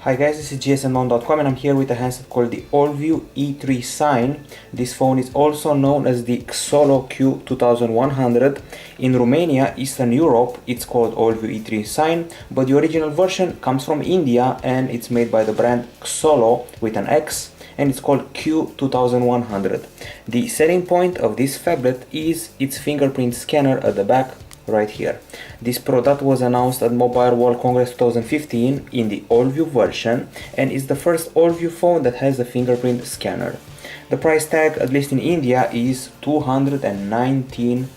Hi guys, this is gsmnon.com and I'm here with a handset called the Allview E3 Sign. This phone is also known as the Xolo Q2100. In Romania, Eastern Europe, it's called Allview E3 Sign, but the original version comes from India and it's made by the brand Xolo with an X, and it's called Q2100. The selling point of this phablet is its fingerprint scanner at the back right here. This product was announced at Mobile World Congress 2015 in the Allview version and is the first Allview phone that has a fingerprint scanner. The price tag, at least in India, is $219.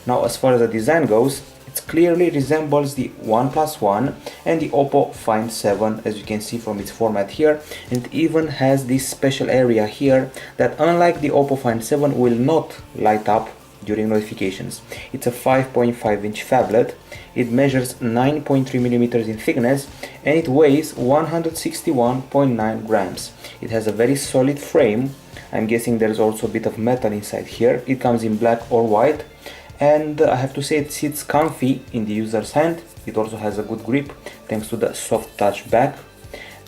Now, as far as the design goes, it clearly resembles the OnePlus One and the Oppo Find 7, as you can see from its format here, and it even has this special area here that, unlike the Oppo Find 7, will not light up during notifications. It's a 5.5-inch phablet. It measures 9.3mm in thickness and it weighs 161.9 grams. It has a very solid frame. I'm guessing there's also a bit of metal inside here. It comes in black or white, and I have to say it sits comfy in the user's hand. It also has a good grip thanks to the soft touch back.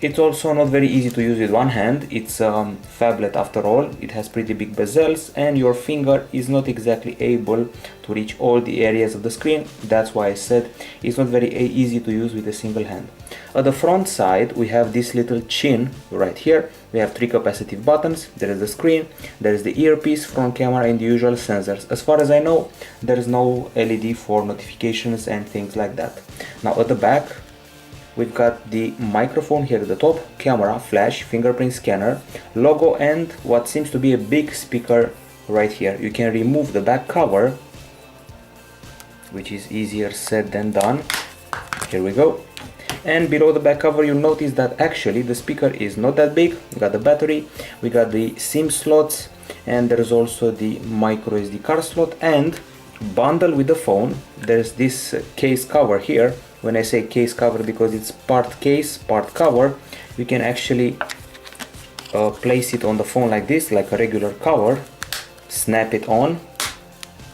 It's also not very easy to use with one hand. It's a phablet after all. It has pretty big bezels and your finger is not exactly able to reach all the areas of the screen. That's why I said it's not very easy to use with a single hand. At the front side, we have this little chin right here. We have three capacitive buttons. There is the screen, there is the earpiece, front camera, and the usual sensors. As far as I know, there is no LED for notifications and things like that. Now at the back, we've got the microphone here at the top, camera, flash, fingerprint scanner, logo, and what seems to be a big speaker right here. You can remove the back cover, which is easier said than done. Here we go. And below the back cover, you'll notice that actually the speaker is not that big. We got the battery, we got the SIM slots, and there's also the microSD card slot. And bundled with the phone, there's this case cover here. When I say case cover, because it's part case, part cover, you can actually place it on the phone like this, like a regular cover, snap it on,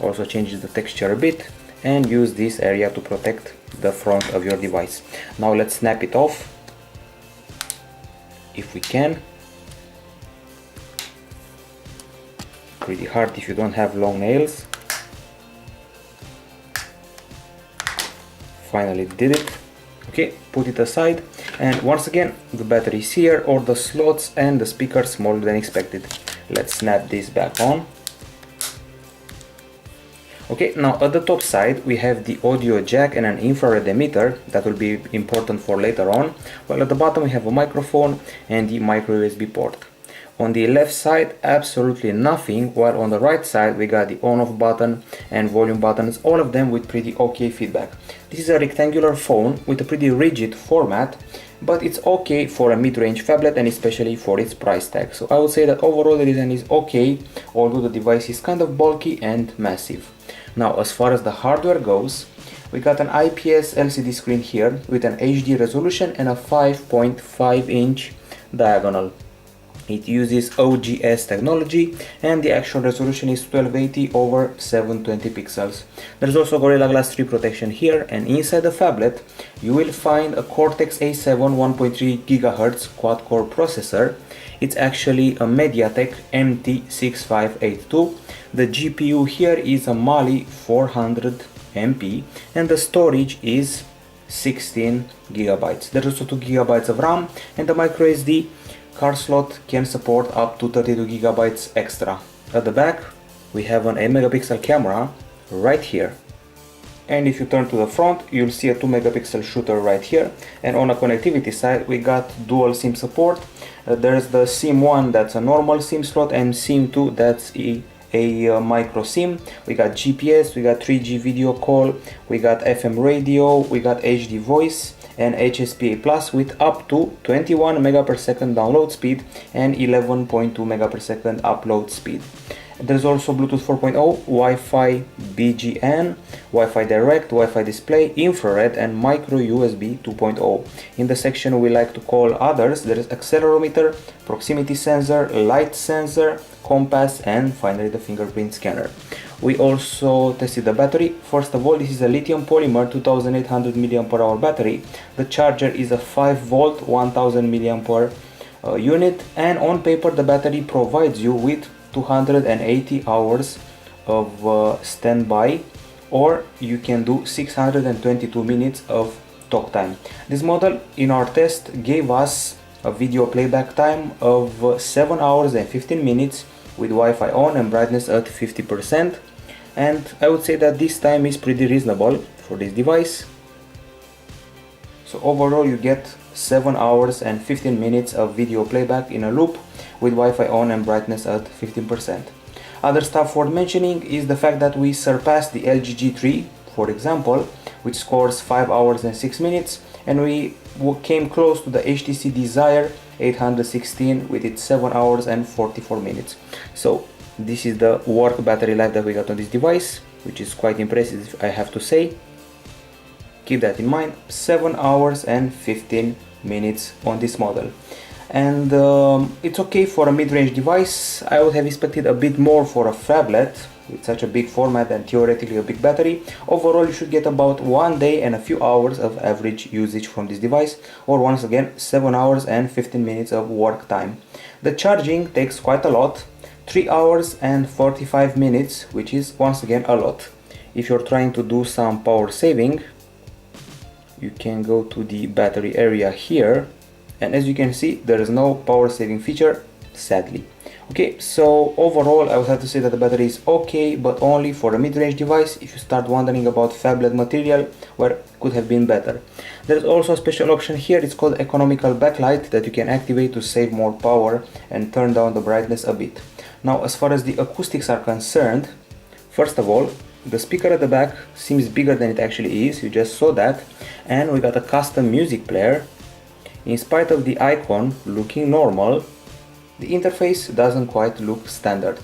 also changes the texture a bit, and use this area to protect the front of your device. Now let's snap it off, if we can. Pretty hard if you don't have long nails. Finally did it. Okay, put it aside, and once again the battery is here, or the slots and the speaker smaller than expected. Let's snap this back on. Okay, now at the top side we have the audio jack and an infrared emitter that will be important for later on, while at the bottom we have a microphone and the micro USB port. On the left side, absolutely nothing, while on the right side we got the on-off button and volume buttons, all of them with pretty okay feedback. This is a rectangular phone with a pretty rigid format, but it's okay for a mid-range phablet and especially for its price tag. So I would say that overall the design is okay, although the device is kind of bulky and massive. Now, as far as the hardware goes, we got an IPS LCD screen here with an HD resolution and a 5.5-inch diagonal. It uses OGS technology and the actual resolution is 1280 over 720 pixels. There's also Gorilla Glass 3 protection here, and inside the phablet you will find a Cortex A7 1.3 GHz quad-core processor. It's actually a MediaTek MT6582. The GPU here is a Mali 400 MP and the storage is 16 GB. There's also 2 GB of RAM, and the microSD card slot can support up to 32 GB extra. At the back we have an 8-megapixel camera right here, and if you turn to the front you'll see a 2-megapixel shooter right here. And on a connectivity side we got dual SIM support. There's the SIM 1, that's a normal SIM slot, and SIM 2, that's a micro SIM. We got GPS, we got 3G video call, we got FM radio, we got HD voice and HSPA Plus with up to 21 MB/s download speed and 11.2 MB/s upload speed. There's also Bluetooth 4.0, Wi-Fi BGN, Wi-Fi Direct, Wi-Fi display, infrared, and micro USB 2.0. In the section we like to call others, there is accelerometer, proximity sensor, light sensor, compass, and finally the fingerprint scanner. We also tested the battery. First of all, this is a lithium polymer 2800 mAh battery. The charger is a 5 volt 1000 mAh unit, and on paper the battery provides you with 280 hours of standby, or you can do 622 minutes of talk time. This model in our test gave us a video playback time of 7 hours and 15 minutes with Wi-Fi on and brightness at 50%, and I would say that this time is pretty reasonable for this device. So overall you get 7 hours and 15 minutes of video playback in a loop with Wi-Fi on and brightness at 15%. Other stuff worth mentioning is the fact that we surpassed the LG G3, for example, which scores 5 hours and 6 minutes, and we came close to the HTC Desire 816 with its 7 hours and 44 minutes. So this is the work battery life that we got on this device, which is quite impressive, I have to say. Keep that in mind, 7 hours and 15 minutes on this model. And it's okay for a mid-range device. I would have expected a bit more for a phablet with such a big format and theoretically a big battery. Overall you should get about 1 day and a few hours of average usage from this device, or once again 7 hours and 15 minutes of work time. The charging takes quite a lot, 3 hours and 45 minutes, which is once again a lot. If you're trying to do some power saving, you can go to the battery area here, and as you can see there is no power saving feature, sadly. Okay, so overall I would have to say that the battery is okay, but only for a mid-range device. If you start wondering about phablet material, well, could have been better. There's also a special option here, it's called economical backlight, that you can activate to save more power and turn down the brightness a bit. Now as far as the acoustics are concerned, first of all, the speaker at the back seems bigger than it actually is, you just saw that, and we got a custom music player. In spite of the icon looking normal, the interface doesn't quite look standard.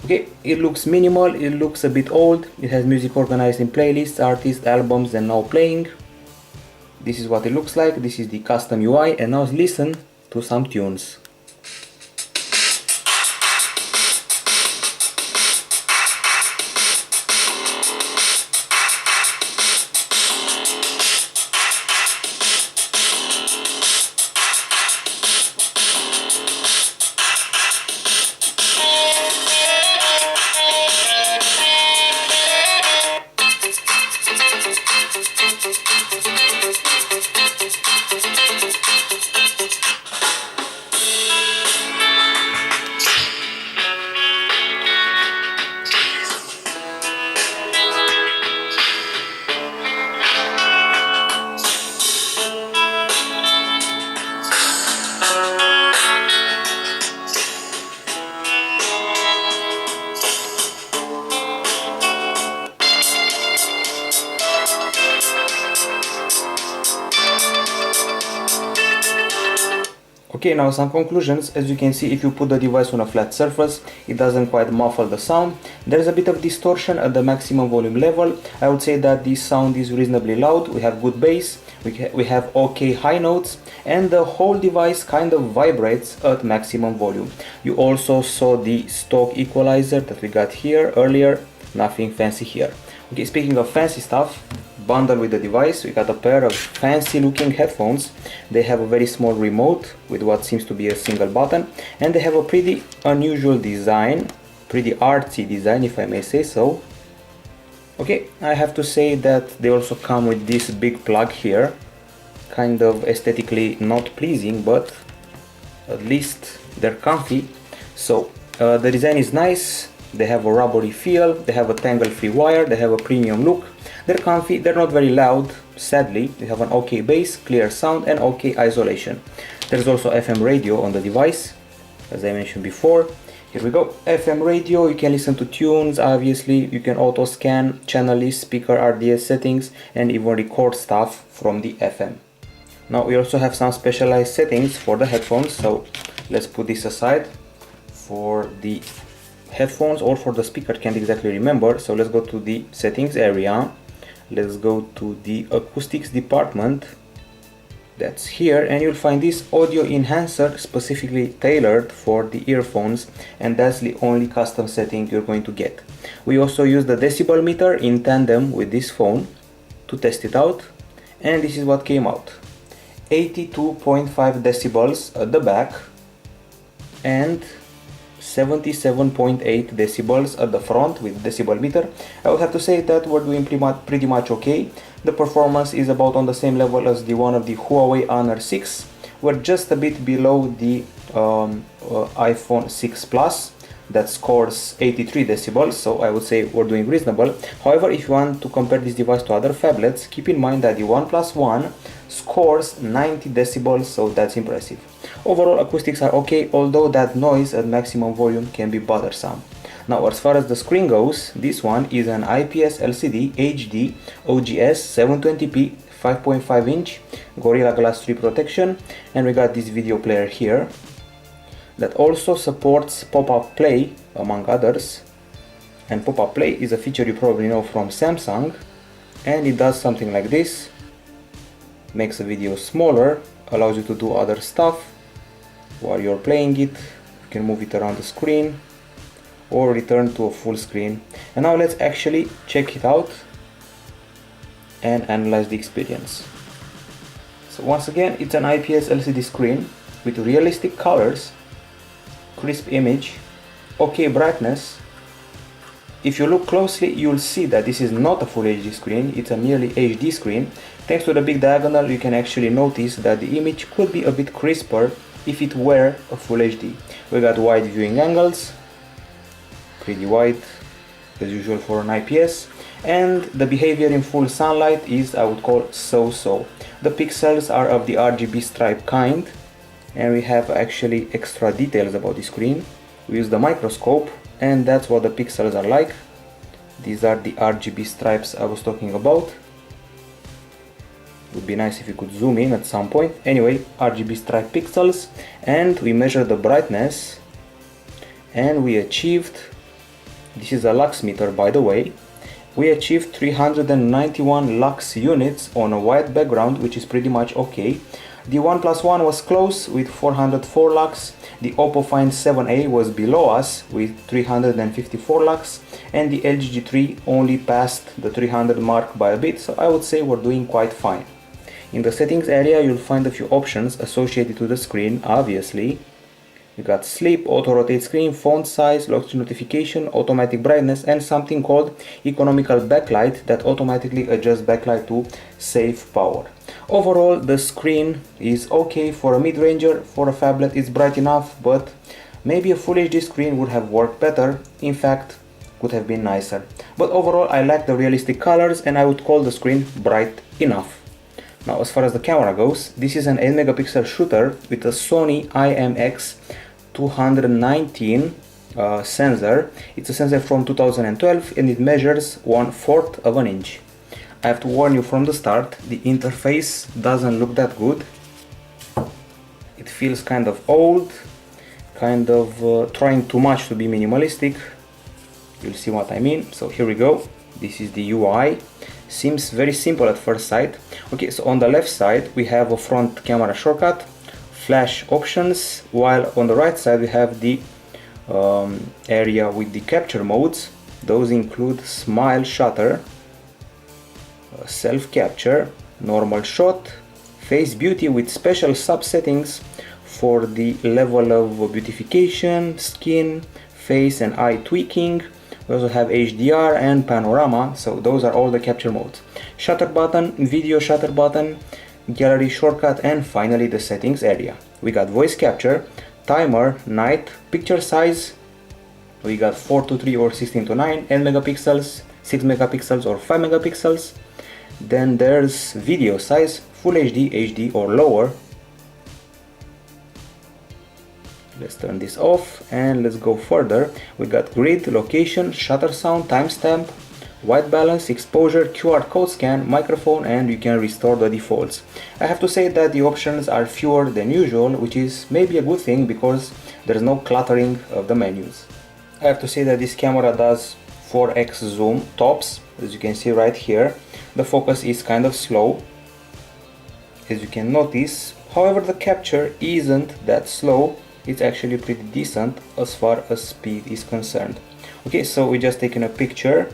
Okay, it looks minimal, it looks a bit old, it has music organized in playlists, artists, albums, and now playing. This is what it looks like, this is the custom UI, and now let's listen to some tunes. Okay, now some conclusions. As you can see, if you put the device on a flat surface, it doesn't quite muffle the sound. There's a bit of distortion at the maximum volume level. I would say that this sound is reasonably loud, we have good bass, we have okay high notes, and the whole device kind of vibrates at maximum volume. You also saw the stock equalizer that we got here earlier, nothing fancy here. Okay, speaking of fancy stuff, bundled with the device we got a pair of fancy looking headphones. They have a very small remote with what seems to be a single button, and they have a pretty unusual design, pretty artsy design if I may say so. Okay, I have to say that they also come with this big plug here, kind of aesthetically not pleasing, but at least they're comfy. So the design is nice. They have a rubbery feel, they have a tangle-free wire, they have a premium look, they're comfy, they're not very loud, sadly. They have an okay bass, clear sound, and okay isolation. There's also FM radio on the device, as I mentioned before. Here we go, FM radio, you can listen to tunes, obviously, you can auto scan, channel list, speaker RDS settings, and even record stuff from the FM. Now we also have some specialized settings for the headphones, so let's put this aside for the headphones or for the speaker, can't exactly remember. So let's go to the settings area. Let's go to the acoustics department. That's here, and you'll find this audio enhancer specifically tailored for the earphones, and that's the only custom setting you're going to get. We also use the decibel meter in tandem with this phone to test it out, and this is what came out. 82.5 decibels at the back and 77.8 decibels at the front with decibel meter. I would have to say that we're doing pretty much okay. The performance is about on the same level as the one of the Huawei Honor 6. We're just a bit below the iPhone 6 Plus that scores 83 decibels, so I would say we're doing reasonable. However, if you want to compare this device to other phablets, keep in mind that the OnePlus One scores 90 decibels, so that's impressive. Overall, acoustics are okay, although that noise at maximum volume can be bothersome. Now, as far as the screen goes, this one is an IPS LCD HD OGS 720p 5.5 inch Gorilla Glass 3 protection, and we got this video player here that also supports pop-up play among others. And pop-up play is a feature you probably know from Samsung, and it does something like this: makes a video smaller, allows you to do other stuff while you're playing it. You can move it around the screen or return to a full screen. And now let's actually check it out and analyze the experience. So once again, it's an IPS LCD screen with realistic colors, crisp image, okay brightness. If you look closely, you'll see that this is not a full HD screen, it's a nearly HD screen. Thanks to the big diagonal, you can actually notice that the image could be a bit crisper if it were a full HD. We got wide viewing angles, pretty wide as usual for an IPS, and the behavior in full sunlight is, I would call, so-so. The pixels are of the RGB stripe kind, and we have actually extra details about the screen. We use the microscope, and that's what the pixels are like. These are the RGB stripes I was talking about. Would be nice if you could zoom in at some point. Anyway, RGB stripe pixels, and we measure the brightness, and we achieved, this is a lux meter by the way, we achieved 391 lux units on a white background, which is pretty much okay. The OnePlus One was close with 404 lux, the Oppo Find 7a was below us with 354 lux, and the LG G3 only passed the 300 mark by a bit, so I would say we're doing quite fine. In the settings area, you'll find a few options associated to the screen, obviously. You got sleep, auto rotate screen, font size, lock screen notification, automatic brightness, and something called economical backlight that automatically adjusts backlight to save power. Overall, the screen is okay for a mid-ranger. For a phablet, it's bright enough, but maybe a full HD screen would have worked better. In fact, could have been nicer. But overall, I like the realistic colors, and I would call the screen bright enough. Now, as far as the camera goes, this is an 8 megapixel shooter with a Sony IMX219 sensor. It's a sensor from 2012, and it measures 1/4 of an inch. I have to warn you from the start, the interface doesn't look that good. It feels kind of old, kind of trying too much to be minimalistic. You'll see what I mean. So here we go. This is the UI. Seems very simple at first sight. Okay, so on the left side we have a front camera shortcut, flash options, while on the right side we have the area with the capture modes. Those include smile shutter, self capture, normal shot, face beauty with special sub-settings for the level of beautification, skin, face and eye tweaking. We also have HDR and panorama, so those are all the capture modes. Shutter button, video shutter button, gallery shortcut, and finally the settings area. We got voice capture, timer, night, picture size. We got 4:3 or 16:9, 8 megapixels, 6 megapixels or 5 megapixels. Then there's video size, Full HD, HD or lower. Let's turn this off and let's go further. We got grid, location, shutter sound, timestamp, white balance, exposure, QR code scan, microphone, and you can restore the defaults. I have to say that the options are fewer than usual, which is maybe a good thing because there's no cluttering of the menus. I have to say that this camera does 4x zoom tops, as you can see right here. The focus is kind of slow, as you can notice. However, the capture isn't that slow. It's actually pretty decent as far as speed is concerned. Okay, so we just taken a picture.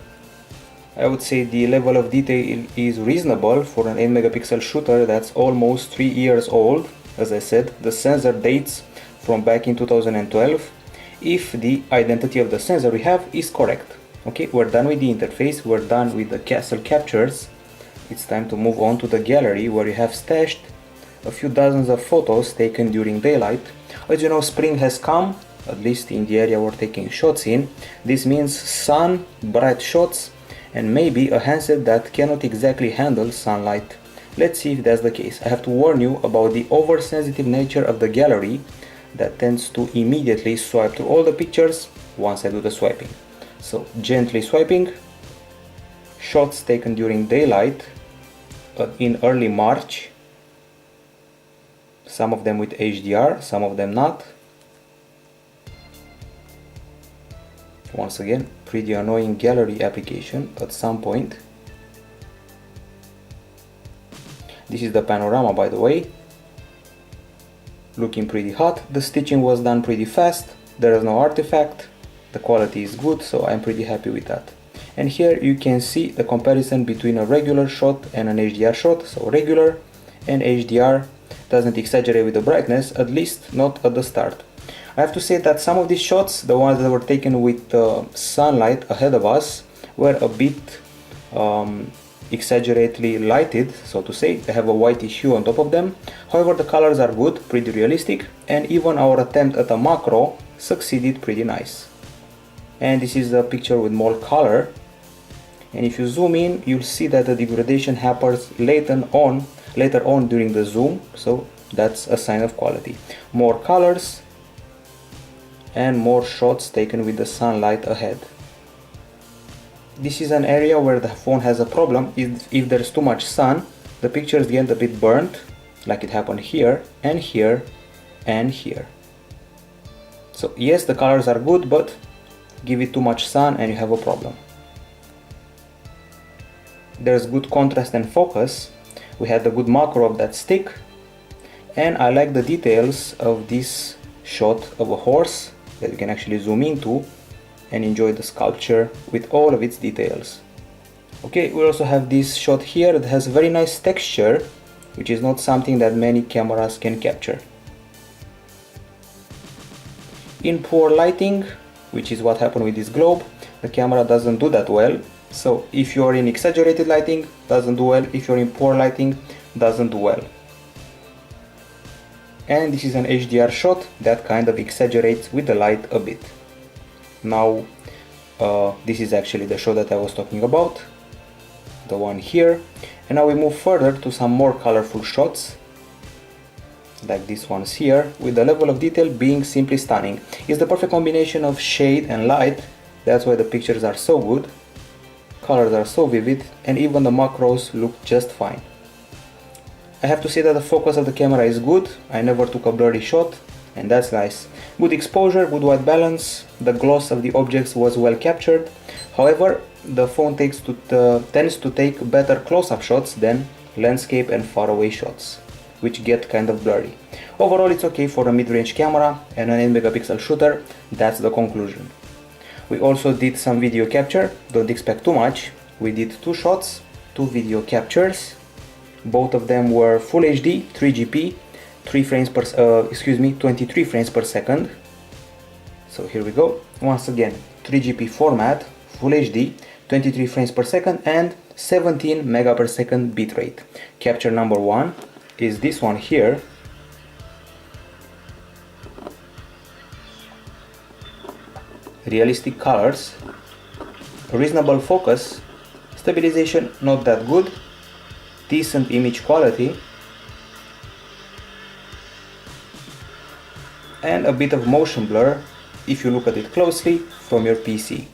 I would say the level of detail is reasonable for an 8 megapixel shooter that's almost 3 years old. As I said, the sensor dates from back in 2012. If the identity of the sensor we have is correct. Okay, we're done with the interface, we're done with the castle captures. It's time to move on to the gallery, where you have stashed a few dozens of photos taken during daylight. As you know, spring has come, at least in the area we're taking shots in. This means sun, bright shots, and maybe a handset that cannot exactly handle sunlight. Let's see if that's the case. I have to warn you about the oversensitive nature of the gallery that tends to immediately swipe through all the pictures once I do the swiping. So gently swiping, shots taken during daylight in early March, some of them with HDR, some of them not. Once again, pretty annoying gallery application at some point. This is the panorama, by the way. Looking pretty hot. The stitching was done pretty fast. There is no artifact. The quality is good, so I'm pretty happy with that. And here you can see the comparison between a regular shot and an HDR shot. So regular and HDR doesn't exaggerate with the brightness, at least not at the start. I have to say that some of these shots, the ones that were taken with sunlight ahead of us, were a bit exaggeratedly lighted, so to say. They have a whitey hue on top of them. However, the colors are good, pretty realistic, and even our attempt at a macro succeeded pretty nice. And this is a picture with more color, and if you zoom in, you'll see that the degradation happens later on during the zoom, so that's a sign of quality. More colors and more shots taken with the sunlight ahead. This is an area where the phone has a problem. If there's too much sun, the pictures get a bit burnt, like it happened here and here and here. So yes, the colors are good, but give it too much sun and you have a problem. There's good contrast and focus. We had a good macro of that stick, and I like the details of this shot of a horse that you can actually zoom into and enjoy the sculpture with all of its details. Okay, we also have this shot here that has very nice texture, which is not something that many cameras can capture. In poor lighting, which is what happened with this globe, the camera doesn't do that well. So if you're in exaggerated lighting, doesn't do well. If you're in poor lighting, doesn't do well. And this is an HDR shot that kind of exaggerates with the light a bit. Now this is actually the shot that I was talking about, the one here. And now we move further to some more colorful shots, like these ones here, with the level of detail being simply stunning. It's the perfect combination of shade and light. That's why the pictures are so good. Colors are so vivid, and even the macros look just fine. I have to say that the focus of the camera is good. I never took a blurry shot, and that's nice. Good exposure, good white balance, the gloss of the objects was well captured. However, the phone tends to take better close-up shots than landscape and faraway shots, which get kind of blurry. Overall, it's okay for a mid-range camera and an 8 megapixel shooter. That's the conclusion. We also did some video capture. Don't expect too much. We did 2 shots, 2 video captures. Both of them were Full HD, 3GP, 23 frames per second. So here we go. Once again, 3GP format, Full HD, 23 frames per second, and 17 mega per second bitrate. Capture number 1 is this one here. Realistic colors, reasonable focus, stabilization not that good, decent image quality, and a bit of motion blur if you look at it closely from your PC.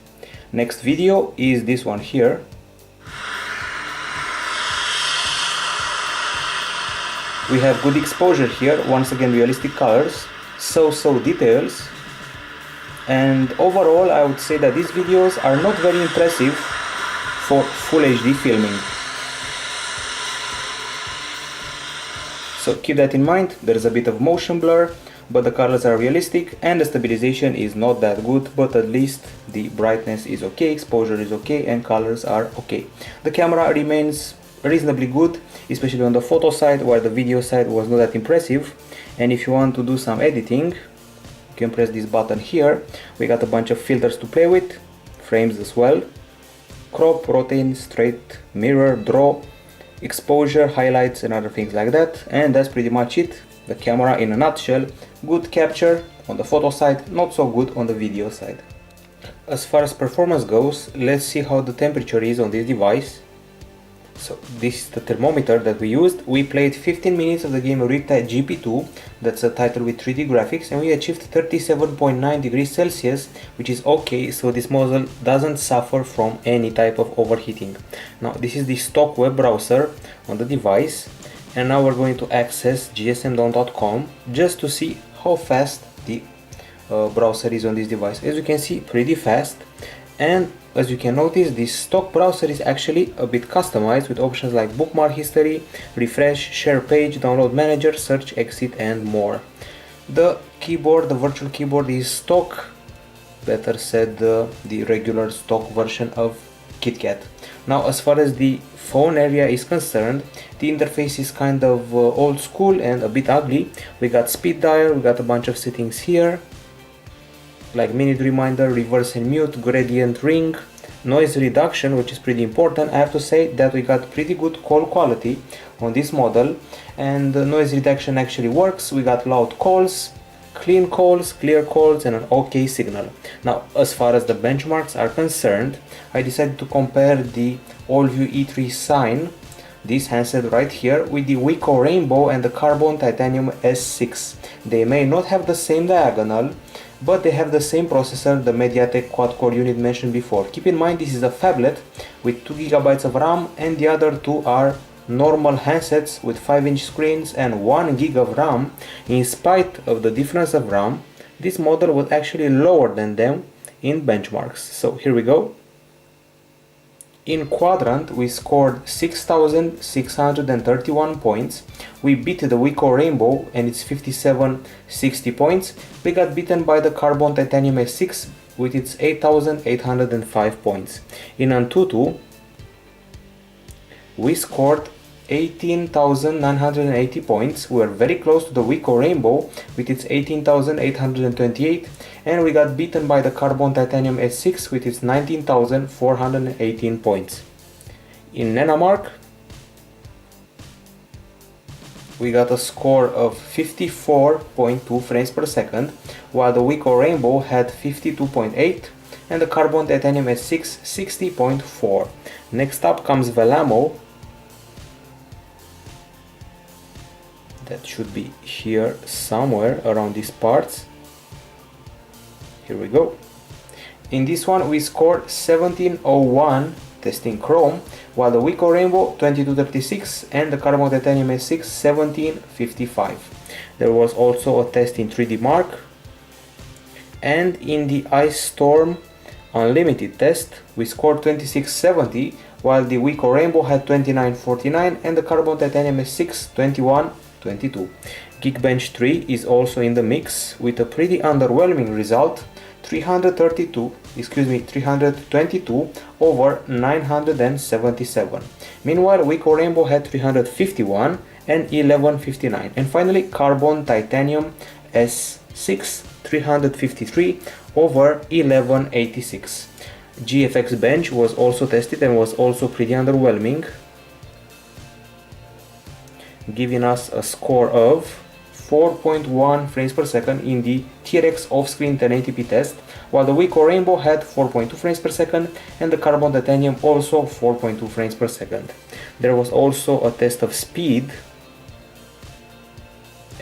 Next video is this one here. We have good exposure here, once again realistic colors, so details, And overall I would say that these videos are not very impressive for full HD filming. So keep that in mind. There's a bit of motion blur, but the colors are realistic and the stabilization is not that good, but at least the brightness is okay, exposure is okay, and colors are okay. The camera remains reasonably good, especially on the photo side, while the video side was not that impressive. And if you want to do some editing, you can press this button here. We got a bunch of filters to play with, frames as well, crop, rotate, straight, mirror, draw, exposure, highlights, and other things like that. And that's pretty much it. The camera in a nutshell. Good capture on the photo side, not so good on the video side. As far as performance goes, let's see how the temperature is on this device. So this is the thermometer that we used. We played 15 minutes of the game Riptide GP2, that's a title with 3D graphics, and we achieved 37.9 degrees Celsius, which is okay, so this model doesn't suffer from any type of overheating. Now this is the stock web browser on the device, and now we're going to access gsmdown.com just to see how fast the browser is on this device. As you can see, pretty fast. And as you can notice, this stock browser is actually a bit customized with options like bookmark history, refresh, share page, download manager, search, exit, and more. The keyboard, the virtual keyboard, is stock, better said the regular stock version of KitKat. Now as far as the phone area is concerned, the interface is kind of old school and a bit ugly. We got speed dial, we got a bunch of settings here, like minute reminder, reverse and mute, gradient ring, noise reduction, which is pretty important. I have to say that we got pretty good call quality on this model, and the noise reduction actually works. We got loud calls, clean calls, clear calls, and an OK signal. Now as far as the benchmarks are concerned, I decided to compare the Allview E3 Sign, this handset right here, with the Wiko Rainbow and the Carbon Titanium S6. They may not have the same diagonal, but they have the same processor, the MediaTek quad-core unit mentioned before. Keep in mind, this is a phablet with 2 GB of RAM, and the other two are normal handsets with 5-inch screens and 1 GB of RAM. In spite of the difference of RAM, this model was actually lower than them in benchmarks. So here we go. In quadrant, we scored 6,631 points. We beat the Wiko Rainbow and its 5760 points. We got beaten by the Carbon Titanium S6 with its 8,805 points. In Antutu, we scored 18,980 points. We were very close to the Wiko Rainbow with its 18,828, and we got beaten by the Carbon Titanium S6 with its 19,418 points. In Nanomark, we got a score of 54.2 frames per second, while the Wiko Rainbow had 52.8 and the Carbon Titanium S6 60.4. Next up comes Velamo. That should be here somewhere around these parts. Here we go. In this one we scored 1701 testing Chrome, while the Wiko Rainbow 2236 and the Carbon Titanium S6 1755. There was also a test in 3D Mark, and in the Ice Storm Unlimited test we scored 2670, while the Wiko Rainbow had 2949 and the Carbon Titanium S6 2122. Geekbench 3 is also in the mix with a pretty underwhelming result, 322 over 977. Meanwhile, Wiko Rainbow had 351 and 1159. And finally, Carbon Titanium S6 353 over 1186. GFX Bench was also tested and was also pretty underwhelming, giving us a score of 4.1 frames per second in the TRX off-screen 1080p test, while the Wiko Rainbow had 4.2 frames per second and the Carbon Titanium also 4.2 frames per second. There was also a test of speed,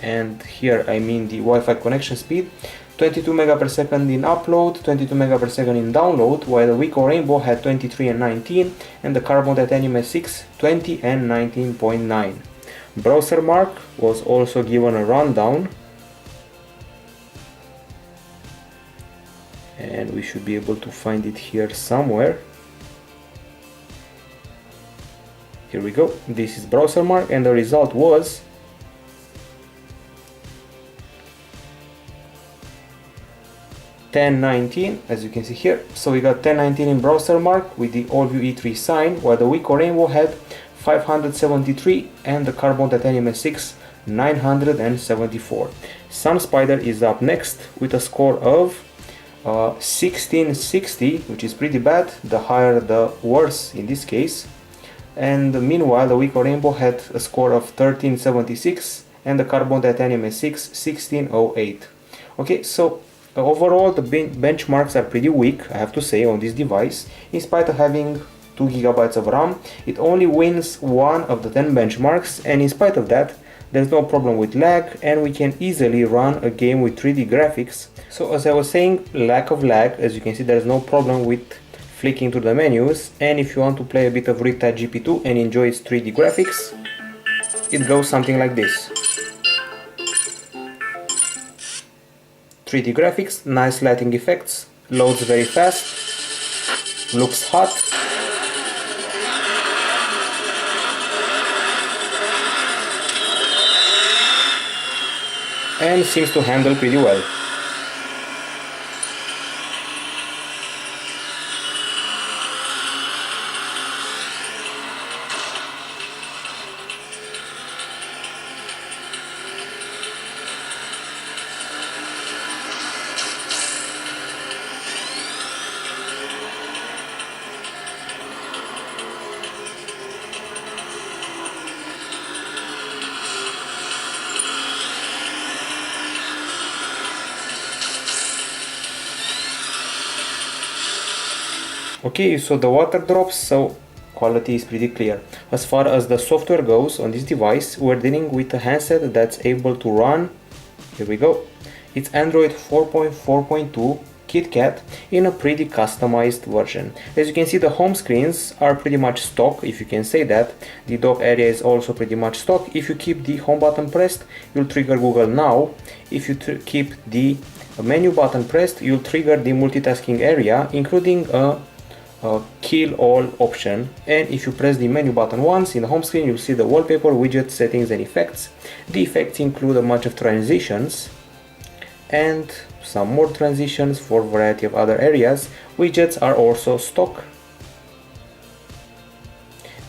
and here I mean the Wi-Fi connection speed, 22 mega per second in upload, 22 mega per second in download, while the Wiko Rainbow had 23 and 19 and the Carbon Titanium S6 20 and 19.9. Browser Mark was also given a rundown. and we should be able to find it here somewhere. Here we go. This is browser mark, and the result was $10.19, as you can see here. So we got $10.19 in browser mark with the Allview E3 Sign, while the Weeko Rainbow had 573 and the Carbon Titanium S6 974. Sun Spider is up next with a score of 1660, which is pretty bad. The higher the worse in this case. And meanwhile the Weeko Rainbow had a score of 1376 and the Carbon Titanium S6 1608. Okay, so overall the benchmarks are pretty weak, I have to say, on this device. In spite of having 2 GB of RAM, it only wins one of the 10 benchmarks, and in spite of that there's no problem with lag, and we can easily run a game with 3D graphics. So as I was saying, lack of lag, as you can see there's no problem with flicking to the menus, and if you want to play a bit of Riptide GP2 and enjoy its 3D graphics, it goes something like this. 3D graphics, nice lighting effects, loads very fast, looks hot. And seems to handle pretty well. Okay, so the water drops, so quality is pretty clear. As far as the software goes on this device, we're dealing with a handset that's able to run, here we go, it's Android 4.4.2 KitKat in a pretty customized version. As you can see, the home screens are pretty much stock, if you can say that. The dock area is also pretty much stock. If you keep the home button pressed, you'll trigger Google Now. If you keep the menu button pressed, you'll trigger the multitasking area, including a kill all option, and if you press the menu button once in the home screen, you'll see the wallpaper, widget, settings and effects. The effects include a bunch of transitions and some more transitions for a variety of other areas. Widgets are also stock,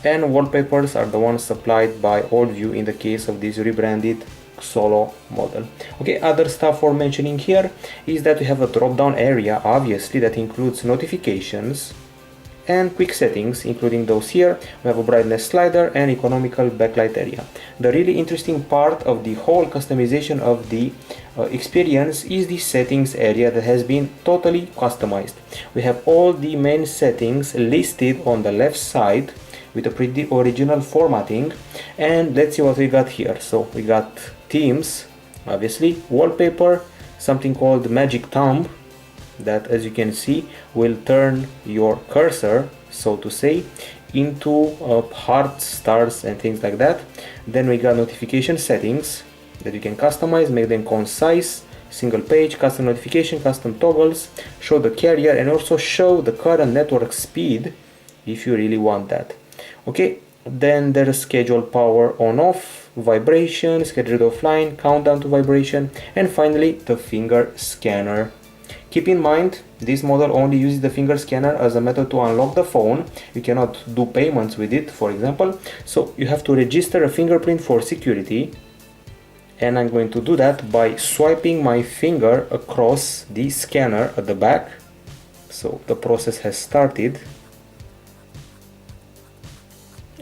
and wallpapers are the ones supplied by Allview in the case of this rebranded Xolo model. Okay, other stuff for mentioning here is that we have a drop down area, obviously, that includes notifications and quick settings, including those here. We have a brightness slider and economical backlight area. The really interesting part of the whole customization of the experience is the settings area that has been totally customized. We have all the main settings listed on the left side with a pretty original formatting, and let's see what we got here. So we got themes, obviously, wallpaper, something called magic thumb, that, as you can see, will turn your cursor, so to say, into hearts, stars and things like that. Then we got notification settings that you can customize, make them concise, single page, custom notification, custom toggles, show the carrier, and also show the current network speed if you really want that. Okay, then there's schedule power on off, vibration, scheduled offline, countdown to vibration, and finally the finger scanner. Keep in mind, this model only uses the finger scanner as a method to unlock the phone. You cannot do payments with it, for example, so you have to register a fingerprint for security, and I'm going to do that by swiping my finger across the scanner at the back. So the process has started,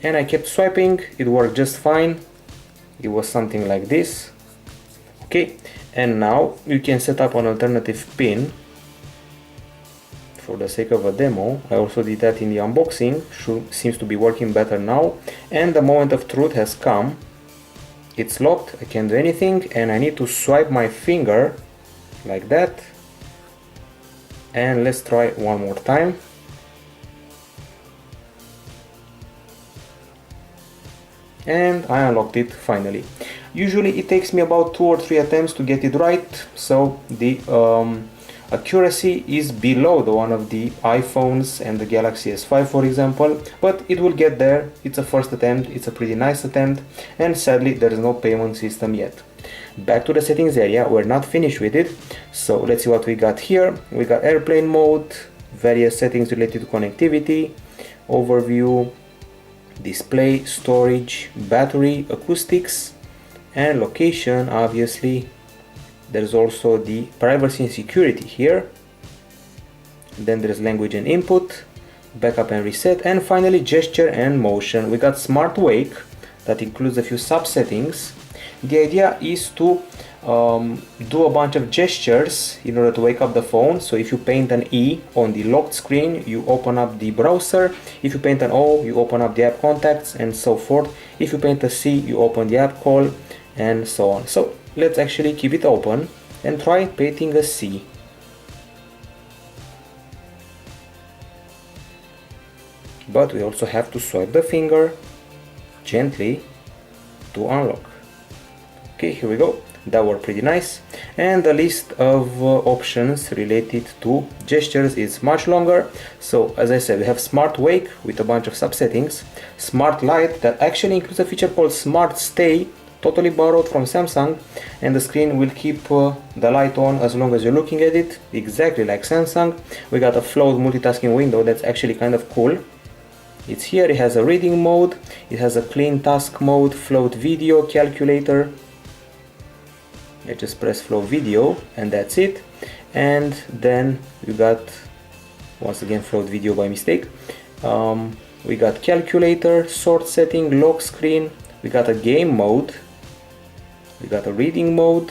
and I kept swiping. It worked just fine. It was something like this. Okay, and now you can set up an alternative pin for the sake of a demo. I also did that in the unboxing. Seems to be working better now, and the moment of truth has come. It's locked, I can't do anything, and I need to swipe my finger like that. And let's try one more time. And I unlocked it finally. Usually it takes me about 2 or 3 attempts to get it right, so the Accuracy is below the one of the iPhones and the Galaxy S5 for example, but it will get there. It's a first attempt, it's a pretty nice attempt, and sadly there is no payment system yet. Back to the settings area, we're not finished with it, so let's see what we got here. We got airplane mode, various settings related to connectivity, overview, display, storage, battery, acoustics, and location. Obviously there's also the privacy and security here. Then there's language and input, backup and reset, and finally gesture and motion. We got smart wake that includes a few sub settings. The idea is to do a bunch of gestures in order to wake up the phone. So if you paint an E on the locked screen, you open up the browser. If you paint an O, you open up the app contacts, and so forth. If you paint a C, you open the app call, and so on. So let's actually keep it open and try painting a C. But we also have to swipe the finger gently to unlock. Okay, here we go. That worked pretty nice. And the list of options related to gestures is much longer. So as I said, we have smart wake with a bunch of subsettings, smart light that actually includes a feature called smart stay, totally borrowed from Samsung, and the screen will keep the light on as long as you're looking at it, exactly like Samsung. We got a float multitasking window that's actually kind of cool. It's here. It has a reading mode, it has a clean task mode, float video, calculator. I just press flow video and that's it. And then we got, once again, float video by mistake. We got calculator, sort setting, lock screen, we got a game mode, we got a reading mode,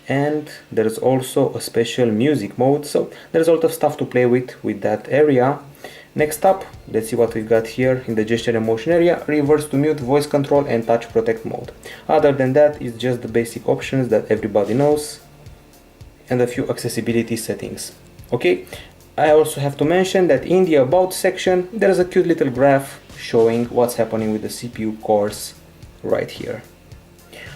and there's also a special music mode. So there's a lot of stuff to play with that area. Next up, let's see what we've got here in the gesture and motion area. Reverse to mute, voice control, and touch protect mode. Other than that, it's just the basic options that everybody knows, and a few accessibility settings. Okay, I also have to mention that in the about section there's a cute little graph showing what's happening with the CPU cores right here.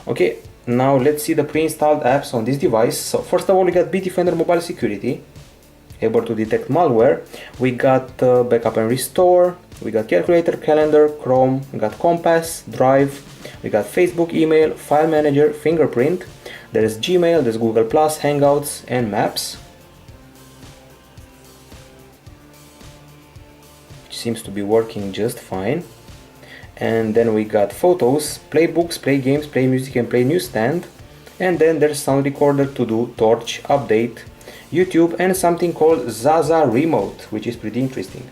Okay, now let's see the pre-installed apps on this device. So first of all, we got Bitdefender Mobile Security, able to detect malware. We got backup and restore, we got calculator, calendar, Chrome, we got compass, drive, we got Facebook, email, file manager, fingerprint, there's Gmail, there's Google+, Hangouts, and Maps, which seems to be working just fine. And then we got photos, play books, play games, play music, and play newsstand. And then there's sound recorder, to do, torch, update, YouTube, and something called Zaza Remote, which is pretty interesting.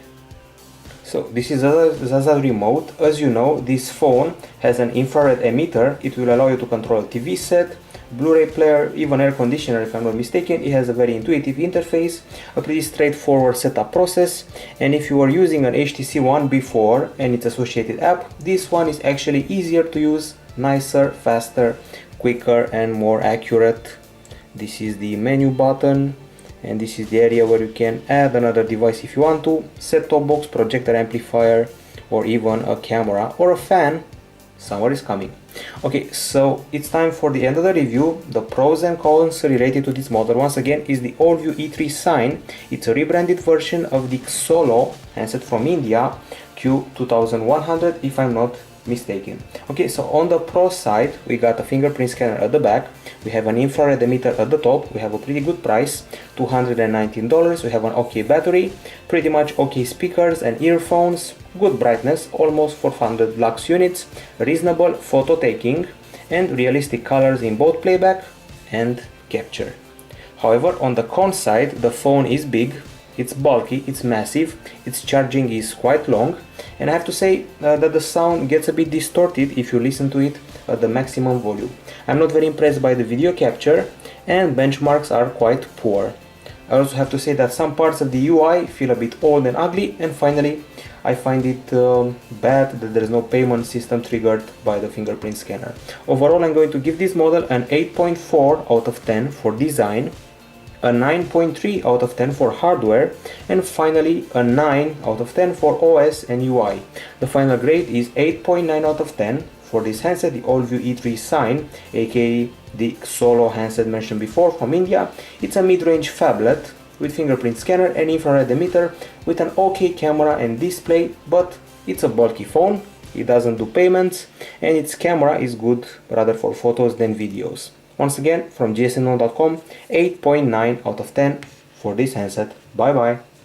So this is Zaza Remote. As you know, this phone has an infrared emitter. It will allow you to control a TV set, Blu-ray player, even air conditioner if I'm not mistaken. It has a very intuitive interface, a pretty straightforward setup process, and if you were using an HTC One before and its associated app, this one is actually easier to use, nicer, faster, quicker, and more accurate. This is the menu button, and this is the area where you can add another device if you want to, set-top box, projector, amplifier, or even a camera or a fan. Summer is coming. Okay, so it's time for the end of the review. The pros and cons related to this model, once again, is the Allview E3 Sign. It's a rebranded version of the Xolo handset from India, Q2100 if I'm not mistaken. Okay, so on the pro side, we got a fingerprint scanner at the back, we have an infrared emitter at the top, we have a pretty good price, $219, we have an OK battery, pretty much OK speakers and earphones, good brightness, almost 400 lux units, reasonable photo taking, and realistic colors in both playback and capture. However, on the con side, the phone is big, it's bulky, it's massive, its charging is quite long, and I have to say that the sound gets a bit distorted if you listen to it at the maximum volume. I'm not very impressed by the video capture, and benchmarks are quite poor. I also have to say that some parts of the UI feel a bit old and ugly, and finally I find it bad that there is no payment system triggered by the fingerprint scanner. Overall, I'm going to give this model an 8.4 out of 10 for design, a 9.3 out of 10 for hardware, and finally a 9 out of 10 for OS and UI. The final grade is 8.9 out of 10 for this handset, the Allview E3 Sign, aka the Xolo handset mentioned before from India. It's a mid-range phablet with fingerprint scanner and infrared emitter with an OK camera and display, but it's a bulky phone, it doesn't do payments, and its camera is good rather for photos than videos. Once again, from gsmknown.com, 8.9 out of 10 for this handset. Bye bye.